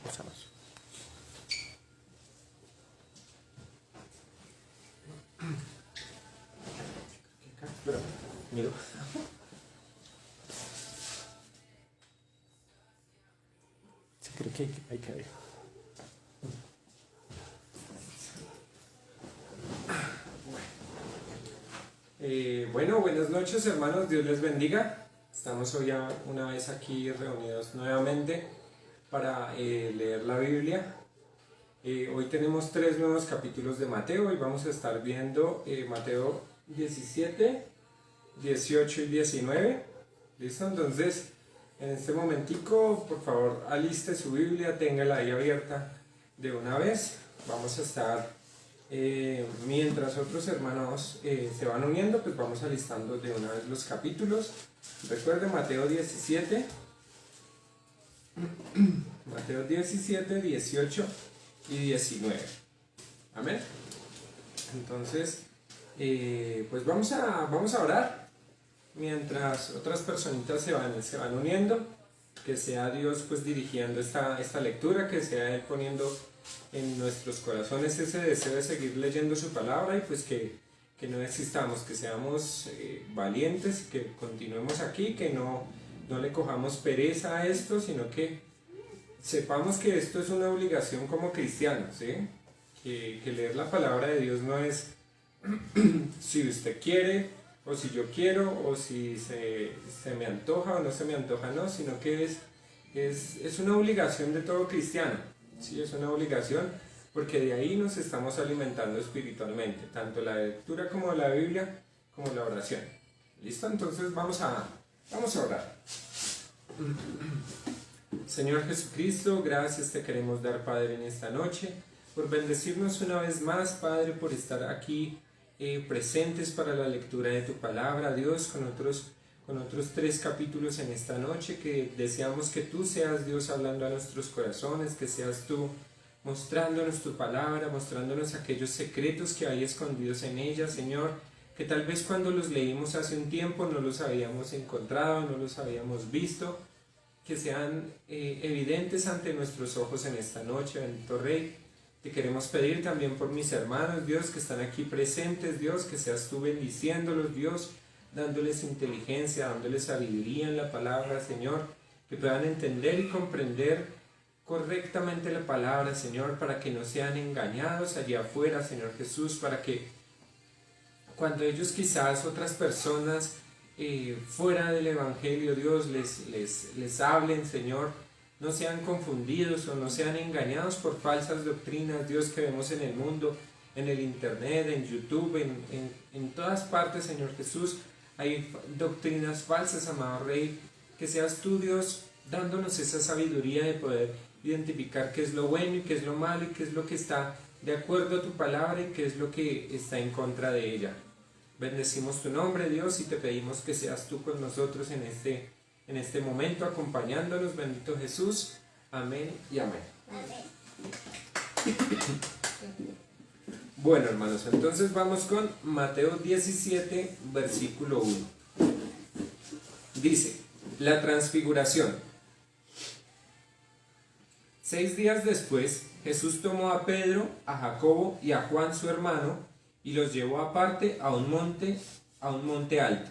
Usamos. Pero, miro. Sí, creo que hay que ver. Bueno, buenas noches hermanos, Dios les bendiga. Estamos hoy una vez aquí reunidos nuevamente para leer la Biblia. Hoy tenemos 3 nuevos capítulos de Mateo y vamos a estar viendo Mateo 17, 18 y 19. ¿Listo? Entonces, en este momentico, por favor, aliste su Biblia, téngala ahí abierta de una vez. Vamos a estar... mientras otros hermanos se van uniendo, pues vamos alistando de una vez los capítulos. Recuerden Mateo 17, Mateo 17, 18 y 19. Amén. Entonces, pues vamos a orar mientras otras personitas se van uniendo. Que sea Dios pues dirigiendo esta lectura, que sea Él poniendo en nuestros corazones ese deseo de seguir leyendo su palabra y pues que no desistamos, que seamos valientes y que continuemos aquí, que no le cojamos pereza a esto, sino que sepamos que esto es una obligación como cristianos, ¿sí? Que leer la palabra de Dios no es si usted quiere o si yo quiero o si se me antoja o no se me antoja, no, sino que es una obligación de todo cristiano. Sí, es una obligación porque de ahí nos estamos alimentando espiritualmente, tanto la lectura como la Biblia, como la oración. ¿Listo? Entonces vamos a orar. Señor Jesucristo, gracias te queremos dar, Padre, en esta noche, por bendecirnos una vez más, Padre, por estar aquí presentes para la lectura de tu palabra, Dios, con otros 3 capítulos en esta noche, que deseamos que tú seas Dios hablando a nuestros corazones, que seas tú mostrándonos tu palabra, mostrándonos aquellos secretos que hay escondidos en ella, Señor, que tal vez cuando los leímos hace un tiempo no los habíamos encontrado, no los habíamos visto, que sean evidentes ante nuestros ojos en esta noche, bendito Rey. Te queremos pedir también por mis hermanos, Dios, que están aquí presentes, Dios, que seas tú bendiciéndolos, Dios, dándoles inteligencia, dándoles sabiduría en la palabra, Señor, que puedan entender y comprender correctamente la palabra, Señor, para que no sean engañados allá afuera, Señor Jesús, para que cuando ellos quizás otras personas fuera del Evangelio, Dios, les hablen, Señor, no sean confundidos o no sean engañados por falsas doctrinas, Dios, que vemos en el mundo, en el internet, en YouTube, en todas partes, Señor Jesús. Hay doctrinas falsas, amado Rey, que seas tú, Dios, dándonos esa sabiduría de poder identificar qué es lo bueno y qué es lo malo y qué es lo que está de acuerdo a tu palabra y qué es lo que está en contra de ella. Bendecimos tu nombre, Dios, y te pedimos que seas tú con nosotros en este momento, acompañándonos, bendito Jesús. Amén y amén. Amén. Bueno, hermanos, entonces vamos con Mateo 17, versículo 1. Dice, la transfiguración. 6 días después, Jesús tomó a Pedro, a Jacobo y a Juan su hermano, y los llevó aparte a un monte alto.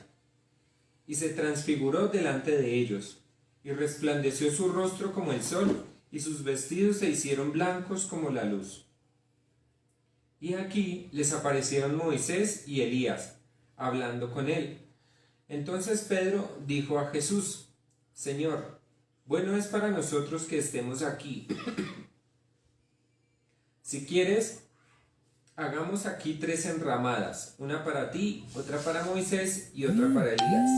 Y se transfiguró delante de ellos, y resplandeció su rostro como el sol, y sus vestidos se hicieron blancos como la luz. Y aquí les aparecieron Moisés y Elías, hablando con él. Entonces Pedro dijo a Jesús, Señor, bueno es para nosotros que estemos aquí. Si quieres, hagamos aquí 3 enramadas, una para ti, otra para Moisés y otra para Elías.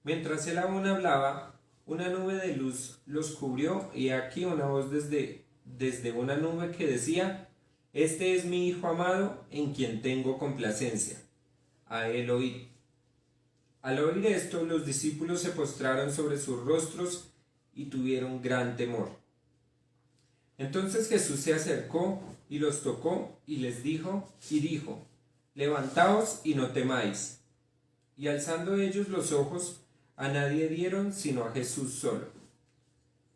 Mientras él aún hablaba, una nube de luz los cubrió y aquí una voz desde una nube que decía, este es mi Hijo amado en quien tengo complacencia. A él oíd. Al oír esto, los discípulos se postraron sobre sus rostros y tuvieron gran temor. Entonces Jesús se acercó y los tocó y les dijo, levantaos y no temáis. Y alzando ellos los ojos, a nadie vieron sino a Jesús solo.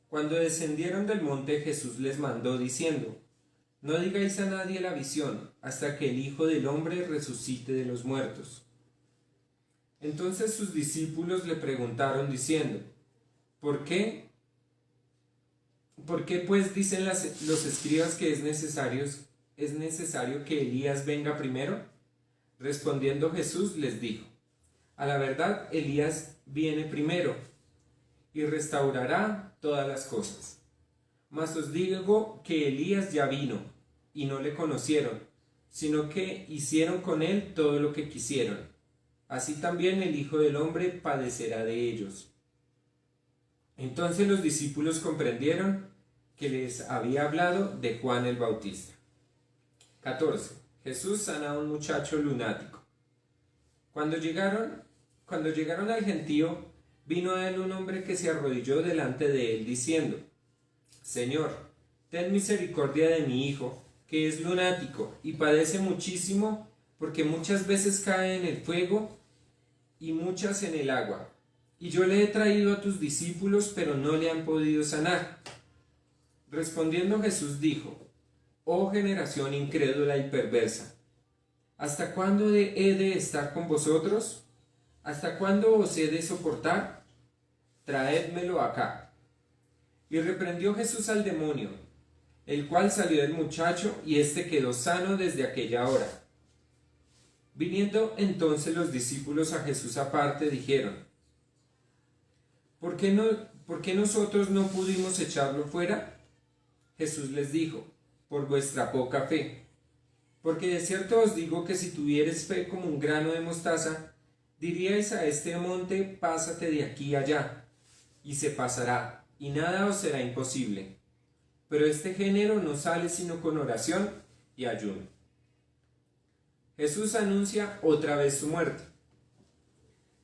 Cuando descendieron del monte, Jesús les mandó diciendo: No digáis a nadie la visión, hasta que el Hijo del Hombre resucite de los muertos. Entonces sus discípulos le preguntaron diciendo: ¿Por qué pues dicen los escribas que es necesario que Elías venga primero? Respondiendo Jesús les dijo: A la verdad, Elías viene primero y restaurará todas las cosas. Mas os digo que Elías ya vino, y no le conocieron, sino que hicieron con él todo lo que quisieron. Así también el Hijo del Hombre padecerá de ellos. Entonces los discípulos comprendieron que les había hablado de Juan el Bautista. 14. Jesús sana a un muchacho lunático. Cuando llegaron al gentío, vino a él un hombre que se arrodilló delante de él, diciendo: Señor, ten misericordia de mi hijo, que es lunático y padece muchísimo, porque muchas veces cae en el fuego y muchas en el agua. Y yo le he traído a tus discípulos, pero no le han podido sanar. Respondiendo Jesús dijo: Oh generación incrédula y perversa, ¿hasta cuándo he de estar con vosotros? ¿Hasta cuándo os he de soportar? Traédmelo acá. Y reprendió Jesús al demonio, el cual salió del muchacho, y éste quedó sano desde aquella hora. Viniendo entonces los discípulos a Jesús aparte, dijeron: ¿Por qué nosotros no pudimos echarlo fuera? Jesús les dijo: Por vuestra poca fe. Porque de cierto os digo que si tuviereis fe como un grano de mostaza, diríais a este monte: pásate de aquí allá, y se pasará, y nada os será imposible. Pero este género no sale sino con oración y ayuno. Jesús anuncia otra vez su muerte.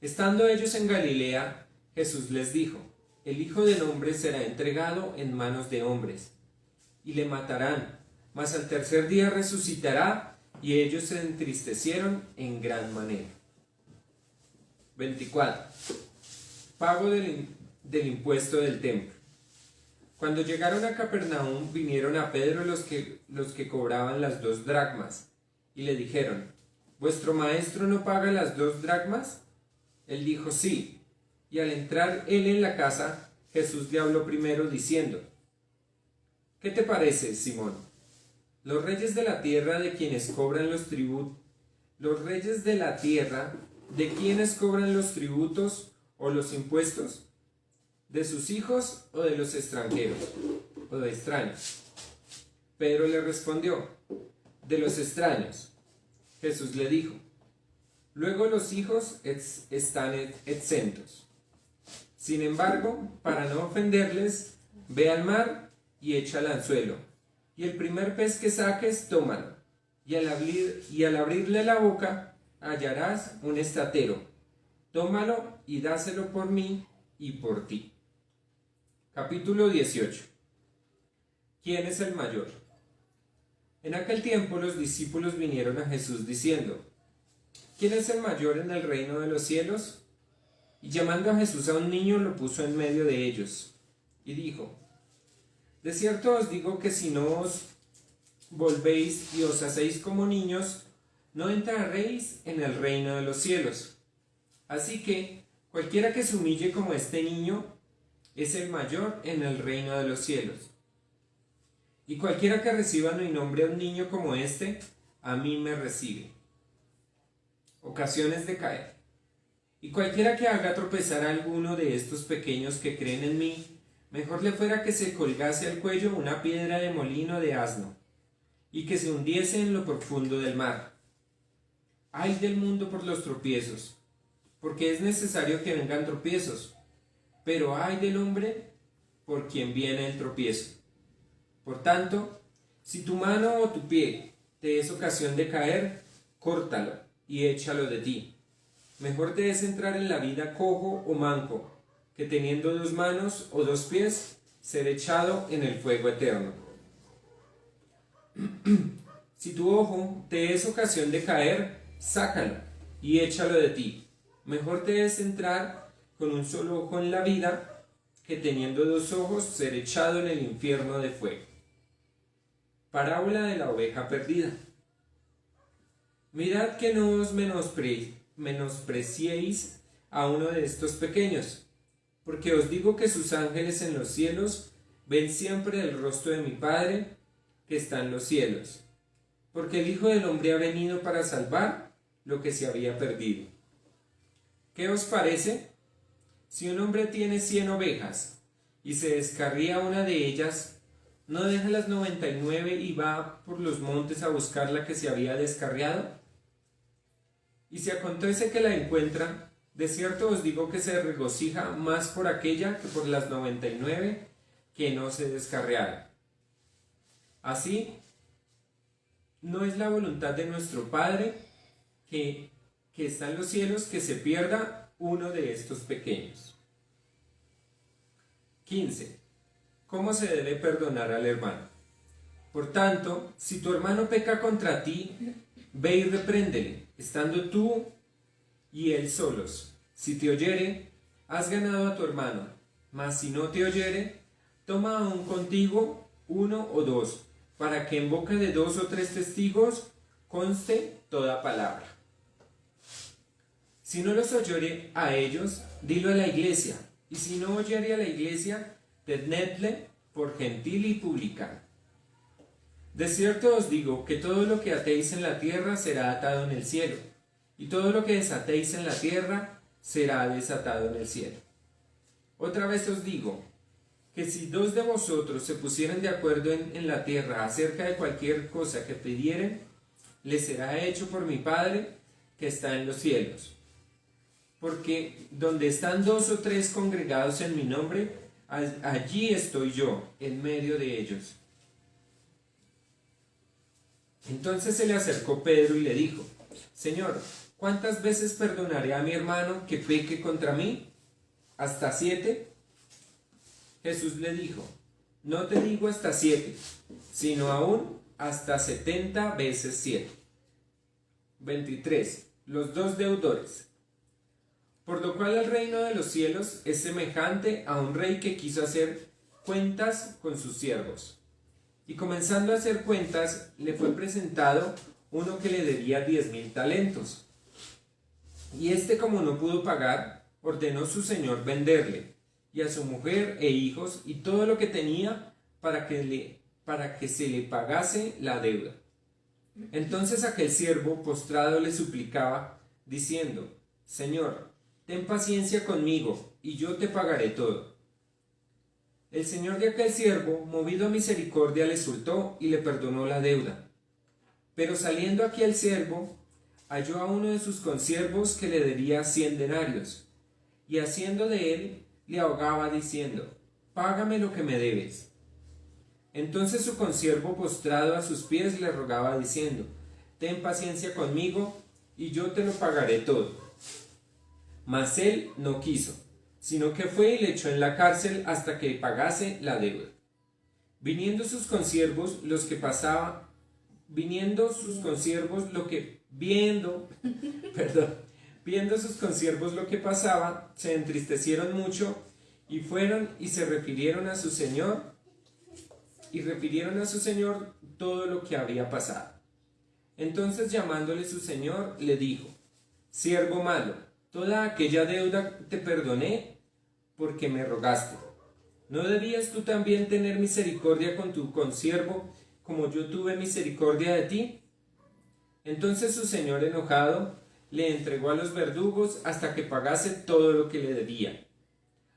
Estando ellos en Galilea, Jesús les dijo: El Hijo del Hombre será entregado en manos de hombres, y le matarán, mas al tercer día resucitará. Y ellos se entristecieron en gran manera. 24. Pago del impuesto del templo. Cuando llegaron a Capernaum, vinieron a Pedro los que cobraban las 2 dracmas, y le dijeron: ¿Vuestro maestro no paga las 2 dracmas? Él dijo: Sí. Y al entrar él en la casa, Jesús le habló primero diciendo: ¿Qué te parece, Simón? Los reyes de la tierra de quienes cobran los tributos, o los impuestos, ¿de sus hijos o de los extranjeros, o de extraños? Pedro le respondió: de los extraños. Jesús le dijo: luego los hijos están exentos. Sin embargo, para no ofenderles, ve al mar y echa el anzuelo, y el primer pez que saques, tómalo, y al abrirle la boca, hallarás un estatero. Tómalo y dáselo por mí y por ti. Capítulo 18. ¿Quién es el mayor? En aquel tiempo los discípulos vinieron a Jesús diciendo: ¿Quién es el mayor en el reino de los cielos? Y llamando a Jesús a un niño, lo puso en medio de ellos, y dijo: De cierto os digo que si no os volvéis y os hacéis como niños, no entraréis en el reino de los cielos. Así que cualquiera que se humille como este niño es el mayor en el reino de los cielos. Y cualquiera que reciba mi nombre a un niño como este, a mí me recibe. Ocasiones de caer. Y cualquiera que haga tropezar a alguno de estos pequeños que creen en mí, mejor le fuera que se colgase al cuello una piedra de molino de asno, y que se hundiese en lo profundo del mar. Ay del mundo por los tropiezos, porque es necesario que vengan tropiezos, pero ay del hombre por quien viene el tropiezo. Por tanto, si tu mano o tu pie te es ocasión de caer, córtalo y échalo de ti. Mejor te es entrar en la vida cojo o manco, que teniendo 2 manos o 2 pies, ser echado en el fuego eterno. Si tu ojo te es ocasión de caer, sácalo y échalo de ti. Mejor te es entrar con un solo ojo en la vida, que teniendo 2 ojos ser echado en el infierno de fuego. Parábola de la oveja perdida. Mirad que no os menospreciéis a uno de estos pequeños, porque os digo que sus ángeles en los cielos ven siempre el rostro de mi Padre que está en los cielos, porque el Hijo del Hombre ha venido para salvar lo que se había perdido. ¿Qué os parece? Si un hombre tiene 100 ovejas y se descarría una de ellas, ¿no deja las 99 y va por los montes a buscar la que se había descarriado? Y si acontece que la encuentra, de cierto os digo que se regocija más por aquella que por las 99 que no se descarriaron. Así, no es la voluntad de nuestro Padre que está en los cielos que se pierda uno de estos pequeños. 15. ¿Cómo se debe perdonar al hermano? Por tanto, si tu hermano peca contra ti, ve y repréndele, estando tú y él solos. Si te oyere, has ganado a tu hermano, mas si no te oyere, toma aún contigo 1 o 2, para que en boca de 2 o 3 testigos conste toda palabra. Si no los oyere a ellos, dilo a la iglesia, y si no oyere a la iglesia, tenedle por gentil y publicano. De cierto os digo que todo lo que atéis en la tierra será atado en el cielo, y todo lo que desatéis en la tierra será desatado en el cielo. Otra vez os digo, que si 2 de vosotros se pusieren de acuerdo en la tierra acerca de cualquier cosa que pidieren, les será hecho por mi Padre que está en los cielos. Porque donde están 2 o 3 congregados en mi nombre, allí estoy yo, en medio de ellos. Entonces se le acercó Pedro y le dijo, Señor, ¿cuántas veces perdonaré a mi hermano que peque contra mí? ¿Hasta 7? Jesús le dijo, no te digo hasta 7, sino aún hasta 70 veces 7. 23. Los 2 deudores. Por lo cual el reino de los cielos es semejante a un rey que quiso hacer cuentas con sus siervos. Y comenzando a hacer cuentas, le fue presentado uno que le debía 10,000 talentos. Y como no pudo pagar, ordenó su señor venderle, y a su mujer e hijos, y todo lo que tenía, para que se le pagase la deuda. Entonces aquel siervo postrado le suplicaba, diciendo, Señor, ten paciencia conmigo, y yo te pagaré todo. El señor de aquel siervo, movido a misericordia, le soltó y le perdonó la deuda. Pero saliendo aquel siervo, halló a uno de sus consiervos que le debía 100 denarios, y haciendo de él, le ahogaba diciendo, págame lo que me debes. Entonces su consiervo postrado a sus pies le rogaba diciendo, ten paciencia conmigo, y yo te lo pagaré todo. Mas él no quiso, sino que fue y le echó en la cárcel hasta que pagase la deuda. Viendo sus consiervos lo que pasaba, se entristecieron mucho y fueron y se refirieron a su señor todo lo que había pasado. Entonces llamándole su señor le dijo, siervo malo, toda aquella deuda te perdoné porque me rogaste. ¿No debías tú también tener misericordia con tu consiervo como yo tuve misericordia de ti? Entonces su señor enojado le entregó a los verdugos hasta que pagase todo lo que le debía.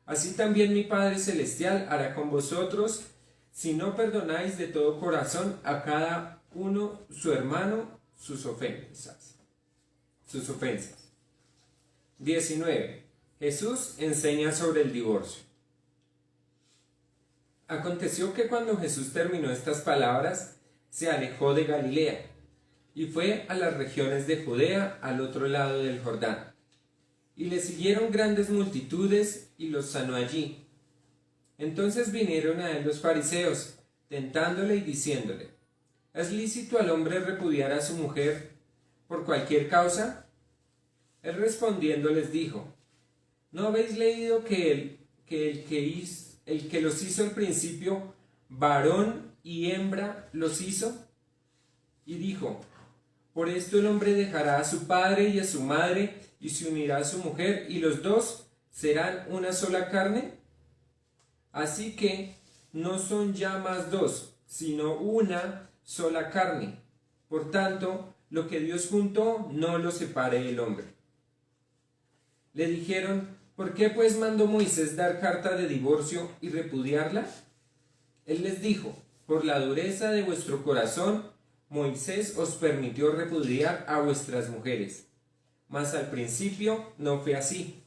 Así también mi Padre Celestial hará con vosotros, si no perdonáis de todo corazón a cada uno su hermano sus ofensas. 19. Jesús enseña sobre el divorcio. Aconteció que cuando Jesús terminó estas palabras, se alejó de Galilea y fue a las regiones de Judea al otro lado del Jordán. Y le siguieron grandes multitudes y los sanó allí. Entonces vinieron a él los fariseos, tentándole y diciéndole, ¿es lícito al hombre repudiar a su mujer por cualquier causa? Él respondiendo les dijo, ¿no habéis leído que que el que los hizo al principio, varón y hembra los hizo? Y dijo, por esto el hombre dejará a su padre y a su madre y se unirá a su mujer y los dos serán una sola carne. Así que no son ya más dos, sino una sola carne. Por tanto, lo que Dios juntó, no lo separe el hombre. Le dijeron, ¿por qué pues mandó Moisés dar carta de divorcio y repudiarla? Él les dijo, por la dureza de vuestro corazón, Moisés os permitió repudiar a vuestras mujeres. Mas al principio no fue así.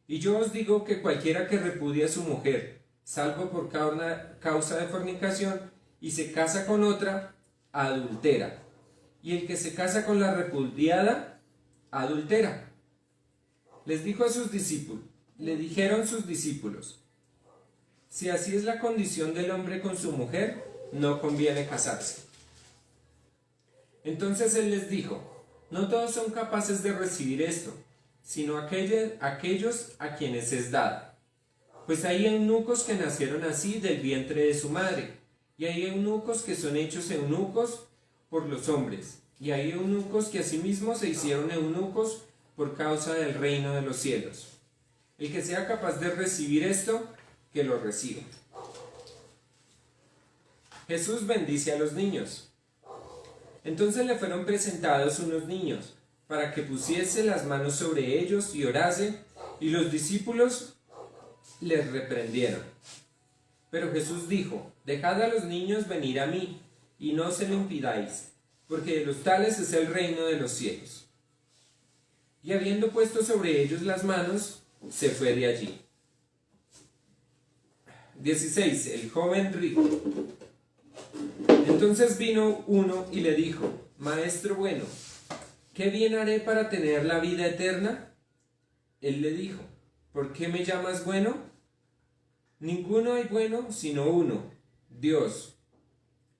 Y yo os digo que cualquiera que repudia a su mujer, salvo por causa de fornicación, y se casa con otra, adultera. Y el que se casa con la repudiada, adultera. Le dijeron sus discípulos, si así es la condición del hombre con su mujer, no conviene casarse. Entonces él les dijo, no todos son capaces de recibir esto, sino aquellos a quienes es dada. Pues hay eunucos que nacieron así del vientre de su madre, y hay eunucos que son hechos eunucos por los hombres, y hay eunucos que asimismo se hicieron eunucos por causa del reino de los cielos. El que sea capaz de recibir esto, que lo reciba. Jesús bendice a los niños. Entonces le fueron presentados unos niños, para que pusiese las manos sobre ellos y orase, y los discípulos les reprendieron. Pero Jesús dijo, dejad a los niños venir a mí, y no se lo impidáis, porque de los tales es el reino de los cielos. Y habiendo puesto sobre ellos las manos, se fue de allí. 16. El joven rico. Entonces vino uno y le dijo, Maestro bueno, ¿qué bien haré para tener la vida eterna? Él le dijo, ¿por qué me llamas bueno? Ninguno hay bueno sino uno, Dios.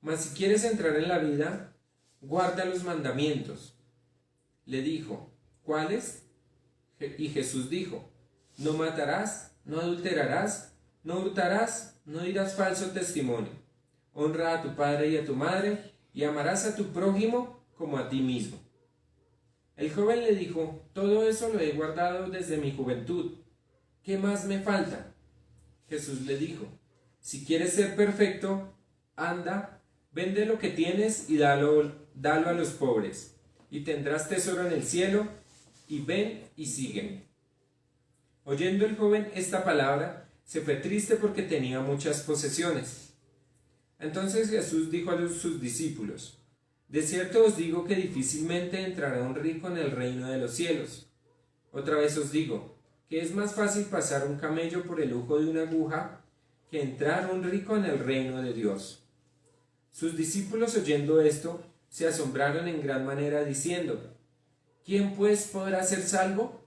Mas si quieres entrar en la vida, guarda los mandamientos. Le dijo, ¿cuáles? Y Jesús dijo, no matarás, no adulterarás, no hurtarás, no dirás falso testimonio. Honra a tu padre y a tu madre, y amarás a tu prójimo como a ti mismo. El joven le dijo, todo eso lo he guardado desde mi juventud. ¿Qué más me falta? Jesús le dijo, si quieres ser perfecto, anda, vende lo que tienes y dalo a los pobres, y tendrás tesoro en el cielo, y ven y sígueme. Oyendo el joven esta palabra, se fue triste porque tenía muchas posesiones. Entonces Jesús dijo a sus discípulos, de cierto os digo que difícilmente entrará un rico en el reino de los cielos. Otra vez os digo, que es más fácil pasar un camello por el ojo de una aguja que entrar un rico en el reino de Dios. Sus discípulos oyendo esto, se asombraron en gran manera diciendo, ¿quién pues podrá ser salvo?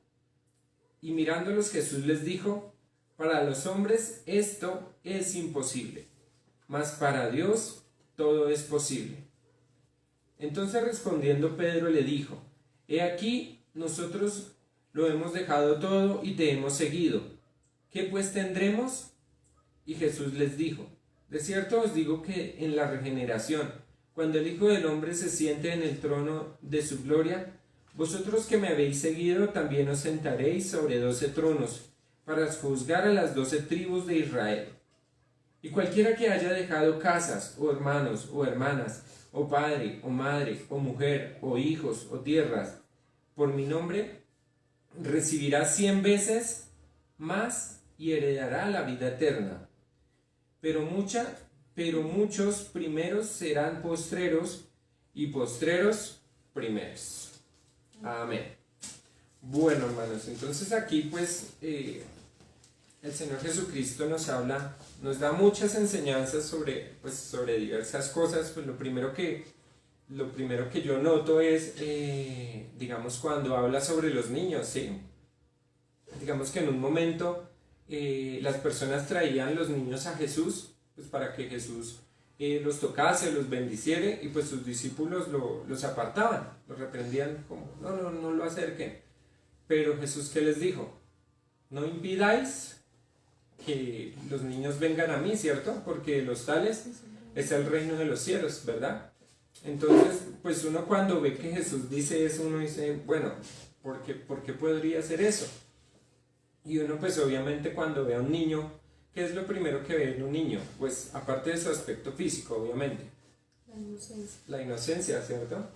Y mirándolos Jesús les dijo, para los hombres esto es imposible, mas para Dios todo es posible. Entonces respondiendo Pedro le dijo, he aquí, nosotros lo hemos dejado todo y te hemos seguido. ¿Qué pues tendremos? Y Jesús les dijo, de cierto os digo que en la regeneración, cuando el Hijo del Hombre se siente en el trono de su gloria, vosotros que me habéis seguido también os sentaréis sobre 12 tronos, para juzgar a las 12 tribus de Israel. Y cualquiera que haya dejado casas, o hermanos, o hermanas, o padre, o madre, o mujer, o hijos, o tierras, por mi nombre, recibirá 100 veces más y heredará la vida eterna. Pero muchos primeros serán postreros, y postreros primeros. Amén. Bueno, hermanos, entonces aquí pues el Señor Jesucristo nos da muchas enseñanzas sobre diversas cosas. Pues lo primero que yo noto es, digamos, cuando habla sobre los niños, ¿sí? Digamos que en un momento las personas traían los niños a Jesús, pues para que Jesús los tocase, los bendiciere, y pues sus discípulos los apartaban, los reprendían como, no lo acerquen. Pero Jesús, ¿qué les dijo? no impidáis que los niños vengan a mí, ¿cierto? Porque de los tales es el reino de los cielos, ¿verdad? Entonces, pues uno cuando ve que Jesús dice eso, uno dice, bueno, ¿por qué podría hacer eso? Y uno pues obviamente cuando ve a un niño, ¿qué es lo primero que ve en un niño? Pues aparte de su aspecto físico, obviamente. La inocencia. La inocencia, ¿cierto?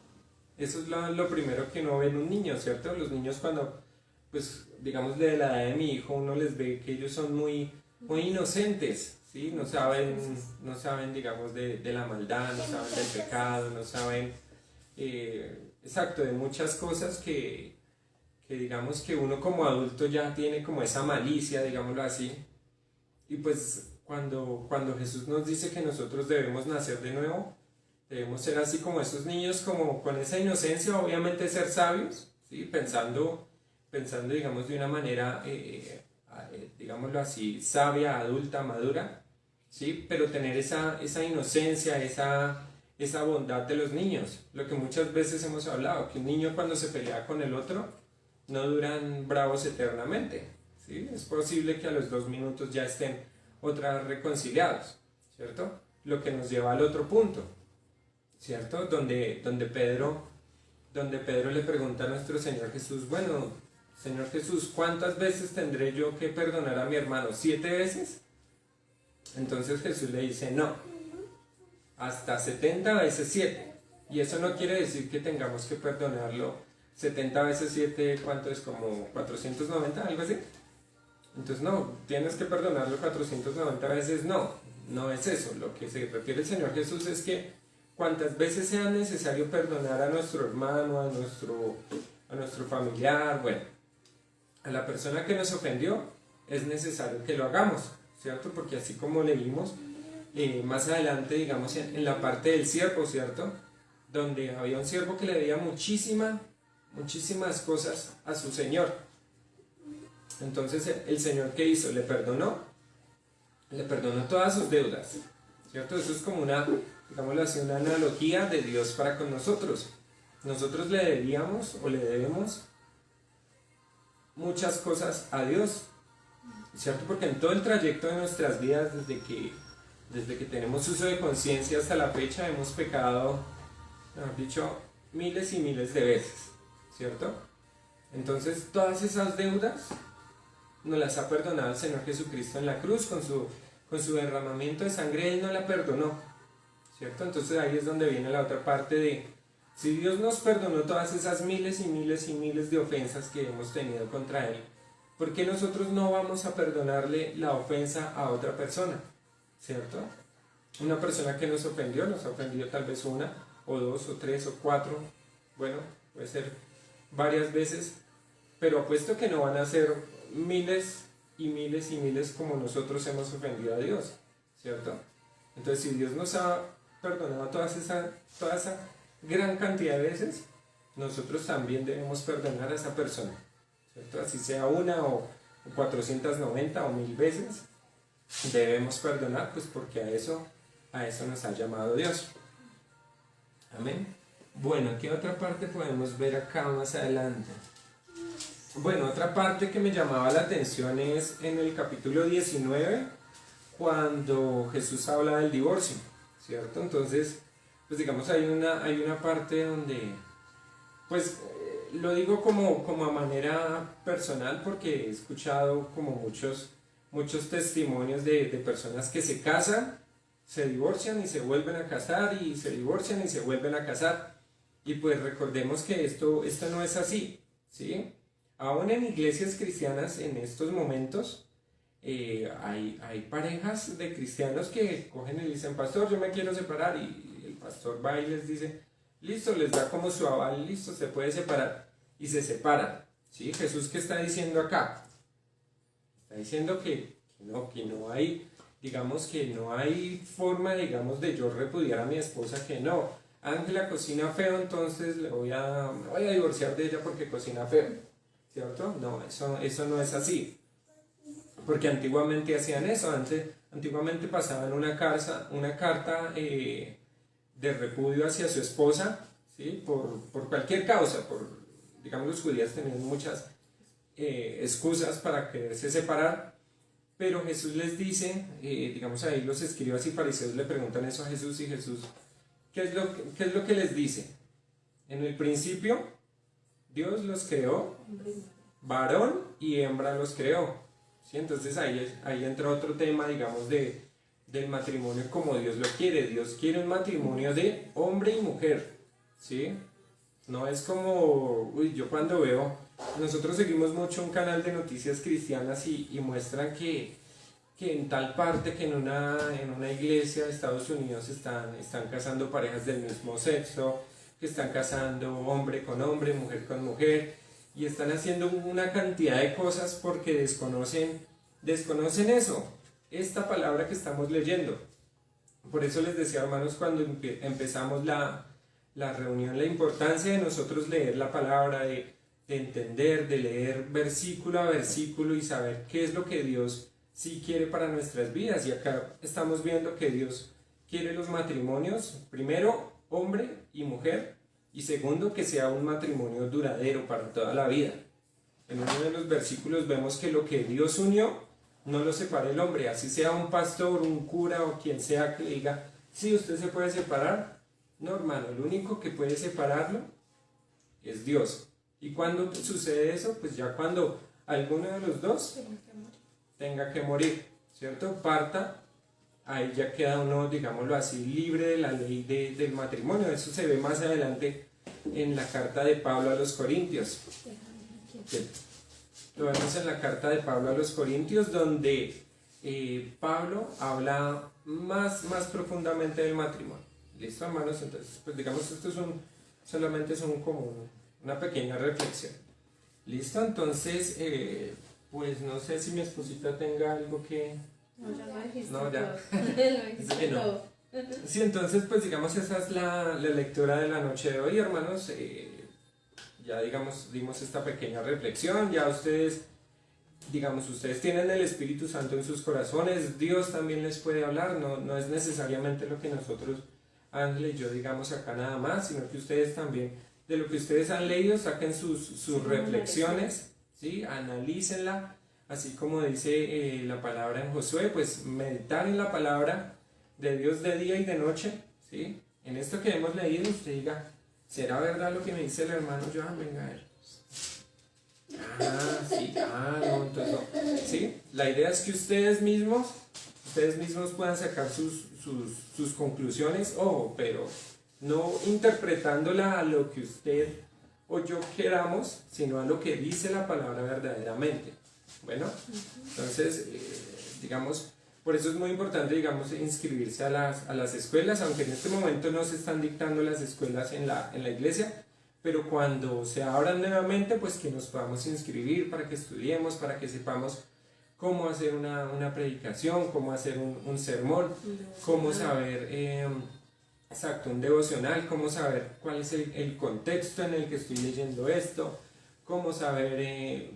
Eso es lo primero que uno ve en un niño, ¿cierto? Los niños cuando, pues digamos de la edad de mi hijo, uno les ve que ellos son muy inocentes, ¿sí? No saben digamos, de la maldad, no saben del pecado, no saben, exacto, de muchas cosas que digamos que uno como adulto ya tiene como esa malicia, digámoslo así. Y pues cuando Jesús nos dice que nosotros debemos nacer de nuevo, debemos ser así como esos niños, como con esa inocencia, obviamente ser sabios, ¿sí? Pensando, digamos, de una manera, digámoslo así, sabia, adulta, madura, ¿sí? Pero tener esa inocencia, esa bondad de los niños. Lo que muchas veces hemos hablado, que un niño cuando se pelea con el otro, no duran bravos eternamente, ¿sí? Es posible que a los 2 minutos ya estén otra vez reconciliados, ¿cierto? Lo que nos lleva al otro punto, ¿cierto? Donde Pedro le pregunta a nuestro Señor Jesús, bueno, Señor Jesús, ¿cuántas veces tendré yo que perdonar a mi hermano? ¿7 veces? Entonces Jesús le dice, no, hasta 70 veces 7. Y eso no quiere decir que tengamos que perdonarlo 70 veces 7, ¿cuánto es? Como 490, algo así. Entonces no, tienes que perdonarlo 490 veces, no es eso. Lo que se refiere el Señor Jesús es que cuantas veces sea necesario perdonar a nuestro hermano, a nuestro familiar, bueno, a la persona que nos ofendió, es necesario que lo hagamos, ¿cierto? Porque así como leímos, más adelante, digamos, en la parte del siervo, ¿cierto? Donde había un siervo que le debía muchísimas cosas a su señor. Entonces el Señor, ¿qué hizo? Le perdonó todas sus deudas, ¿cierto? Eso es como digámoslo así, una analogía de Dios para con nosotros. Nosotros le debíamos o le debemos muchas cosas a Dios, ¿cierto? Porque en todo el trayecto de nuestras vidas, desde que tenemos uso de conciencia hasta la fecha, hemos pecado, mejor dicho, miles y miles de veces, ¿cierto? Entonces todas esas deudas nos las ha perdonado el Señor Jesucristo en la cruz, con su derramamiento de sangre. Él nos la perdonó, ¿cierto? Entonces ahí es donde viene la otra parte de, si Dios nos perdonó todas esas miles y miles y miles de ofensas que hemos tenido contra Él, ¿por qué nosotros no vamos a perdonarle la ofensa a otra persona? ¿Cierto? Una persona que nos ha ofendido tal vez 1 o 2 o 3 o 4, bueno, puede ser varias veces, pero apuesto que no van a ser miles y miles y miles como nosotros hemos ofendido a Dios, ¿cierto? Entonces, si Dios nos ha perdonado toda esa gran cantidad de veces, nosotros también debemos perdonar a esa persona, ¿cierto? Así sea 1 o 490 o 1000 veces, debemos perdonar, pues porque a eso nos ha llamado Dios. Amén. Bueno, ¿qué otra parte podemos ver acá más adelante? Bueno, otra parte que me llamaba la atención es en el capítulo 19, cuando Jesús habla del divorcio, ¿cierto? Entonces, pues digamos, hay una parte donde, pues, lo digo como a manera personal, porque he escuchado como muchos testimonios de personas que se casan, se divorcian y se vuelven a casar, y se divorcian y se vuelven a casar. Y pues recordemos que esto no es así, ¿sí? Aún en iglesias cristianas en estos momentos hay parejas de cristianos que cogen y dicen, pastor, yo me quiero separar, y el pastor va y les dice, listo, les da como su aval, listo, se puede separar, y se separan, ¿sí? Jesús, ¿qué está diciendo acá? Está diciendo que no hay, digamos, que no hay forma, digamos, de yo repudiar a mi esposa, que no, Ángela cocina feo, entonces me voy a divorciar de ella porque cocina feo, ¿cierto? No, eso no es así, porque antiguamente hacían eso. Antiguamente pasaban una carta de repudio hacia su esposa, ¿sí? Por cualquier causa, digamos, los judíos tenían muchas excusas para quererse separar, pero Jesús les dice, digamos ahí los escribas y fariseos le preguntan eso a Jesús, y Jesús, qué es lo que les dice? En el principio, Dios los creó, varón y hembra los creó, ¿sí? Entonces ahí entra otro tema, digamos, del matrimonio como Dios lo quiere. Dios quiere un matrimonio de hombre y mujer, ¿sí? No es como, yo cuando veo, nosotros seguimos mucho un canal de noticias cristianas y muestran que en tal parte, que en una iglesia de Estados Unidos están casando parejas del mismo sexo, que están casando hombre con hombre, mujer con mujer, y están haciendo una cantidad de cosas porque desconocen eso, esta palabra que estamos leyendo. Por eso les decía, hermanos, cuando empezamos la reunión, la importancia de nosotros leer la palabra, de entender, de leer versículo a versículo y saber qué es lo que Dios sí quiere para nuestras vidas. Y acá estamos viendo que Dios quiere los matrimonios, primero hombre y mujer, y segundo que sea un matrimonio duradero para toda la vida. En uno de los versículos vemos que lo que Dios unió no lo separe el hombre, así sea un pastor, un cura o quien sea que le diga, sí, usted se puede separar. No, hermano, el único que puede separarlo es Dios. ¿Y cuando sucede eso? Pues ya cuando alguno de los dos tenga que morir, ¿cierto? Parta, ahí ya queda uno, digámoslo así, libre de la ley del matrimonio. Eso se ve más adelante en la carta de Pablo a los Corintios. Lo vemos en la carta de Pablo a los Corintios, donde Pablo habla más profundamente del matrimonio. ¿Listo, hermanos? Entonces, pues digamos, esto solamente es como una pequeña reflexión. ¿Listo? Entonces, pues no sé si mi esposita tenga algo que... No, ya lo dijiste. No, ya. Lo dijiste no. todo. Sí, entonces, pues digamos, esa es la lectura de la noche de hoy, hermanos. Ya, digamos, dimos esta pequeña reflexión. Ya ustedes, digamos, ustedes tienen el Espíritu Santo en sus corazones. Dios también les puede hablar. No es necesariamente lo que nosotros, Ángel y yo, digamos acá nada más, sino que ustedes también, de lo que ustedes han leído, saquen sus reflexiones, ¿sí? Analícenla, así como dice la palabra en Josué, pues meditar en la palabra de Dios de día y de noche, ¿sí? En esto que hemos leído, usted diga, ¿será verdad lo que me dice el hermano Johan? Venga a él. Sí, no, entonces no. ¿Sí? La idea es que ustedes mismos puedan sacar sus conclusiones, pero no interpretándola a lo que usted o yo queramos, sino a lo que dice la palabra verdaderamente. Bueno, entonces, digamos, por eso es muy importante, digamos, inscribirse a las escuelas, aunque en este momento no se están dictando las escuelas en la iglesia, pero cuando se abran nuevamente, pues que nos podamos inscribir para que estudiemos, para que sepamos cómo hacer una predicación, cómo hacer un sermón, cómo saber, exacto, un devocional, cómo saber cuál es el contexto en el que estoy leyendo esto, cómo saber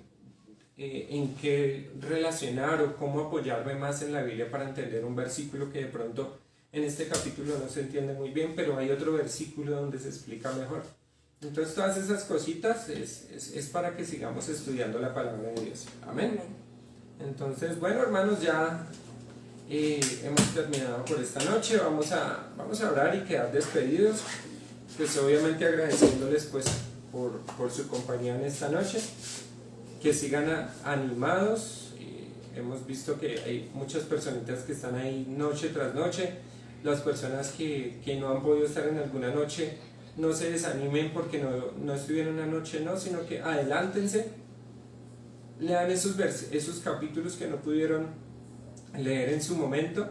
en qué relacionar o cómo apoyarme más en la Biblia para entender un versículo que de pronto en este capítulo no se entiende muy bien, pero hay otro versículo donde se explica mejor. Entonces todas esas cositas es para que sigamos estudiando la palabra de Dios. Amén. Entonces, bueno, hermanos, ya hemos terminado por esta noche. Vamos a orar y quedar despedidos, pues obviamente agradeciéndoles pues por su compañía en esta noche, que sigan animados. Hemos visto que hay muchas personitas que están ahí noche tras noche. Las personas que no han podido estar en alguna noche, no se desanimen porque no estuvieron una noche, no, sino que adelántense, lean esos capítulos que no pudieron leer en su momento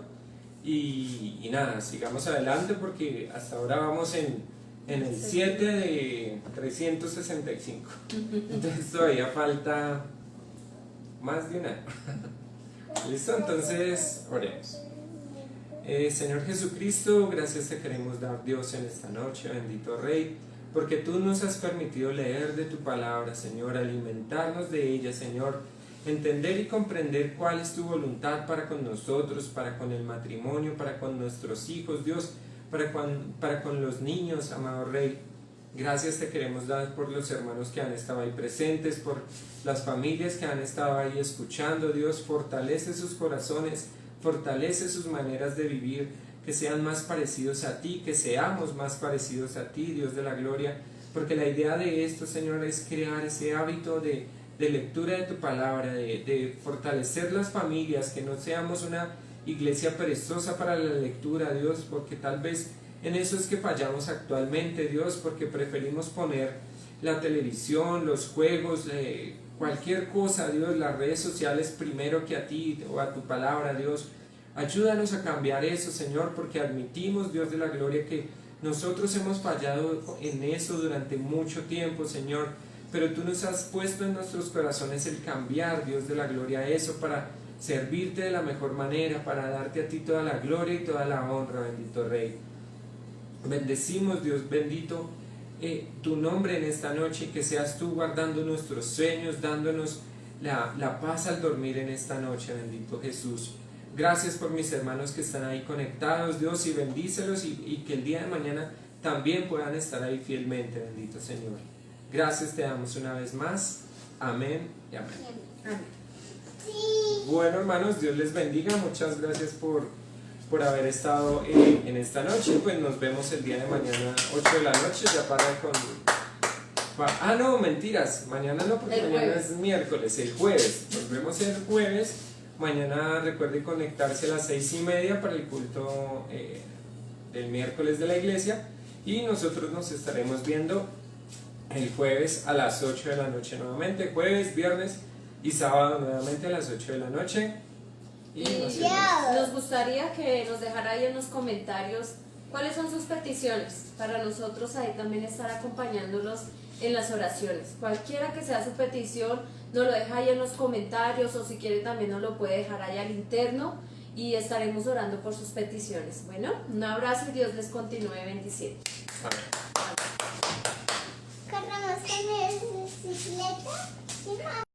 y nada, sigamos adelante porque hasta ahora vamos en el 7 de 365, entonces todavía falta más de un año. ¿Listo? Entonces oremos. Señor Jesucristo, gracias te queremos dar, Dios, en esta noche, bendito Rey, porque tú nos has permitido leer de tu palabra, Señor, alimentarnos de ella, Señor, entender y comprender cuál es tu voluntad para con nosotros, para con el matrimonio, para con nuestros hijos, Dios, para con los niños, amado Rey. Gracias te queremos dar por los hermanos que han estado ahí presentes, por las familias que han estado ahí escuchando. Dios, fortalece sus corazones, fortalece sus maneras de vivir, que sean más parecidos a ti, que seamos más parecidos a ti, Dios de la gloria, porque la idea de esto, Señor, es crear ese hábito de lectura de tu palabra, de fortalecer las familias, que no seamos una iglesia perezosa para la lectura, Dios, porque tal vez en eso es que fallamos actualmente, Dios, porque preferimos poner la televisión, los juegos, cualquier cosa, Dios, las redes sociales primero que a ti o a tu palabra, Dios. Ayúdanos a cambiar eso, Señor, porque admitimos, Dios de la gloria, que nosotros hemos fallado en eso durante mucho tiempo, Señor, pero tú nos has puesto en nuestros corazones el cambiar, Dios de la gloria, eso para servirte de la mejor manera, para darte a ti toda la gloria y toda la honra, bendito Rey. Bendecimos, Dios bendito, tu nombre en esta noche, y que seas tú guardando nuestros sueños, dándonos la paz al dormir en esta noche, bendito Jesús. Gracias por mis hermanos que están ahí conectados, Dios, y bendícelos, y que el día de mañana también puedan estar ahí fielmente, bendito Señor. Gracias te damos una vez más. Amén y amén. Bueno, hermanos, Dios les bendiga. Muchas gracias por haber estado en esta noche. Pues nos vemos el día de mañana, 8 de la noche, ya para con... Ah, no, mentiras. Mañana no, porque mañana es miércoles, el jueves. Nos vemos el jueves. Mañana recuerde conectarse a las 6:30 para el culto del miércoles de la iglesia. Y nosotros nos estaremos viendo el jueves a las 8 de la noche nuevamente. Jueves, viernes y sábado nuevamente a las 8 de la noche. Y nos gustaría que nos dejara ahí en los comentarios cuáles son sus peticiones, para nosotros ahí también estar acompañándolos en las oraciones. Cualquiera que sea su petición, nos lo deja ahí en los comentarios, o si quiere también nos lo puede dejar ahí al interno, y estaremos orando por sus peticiones. Bueno, un abrazo y Dios les continúe bendiciendo. Amén. Corramos con mi bicicleta.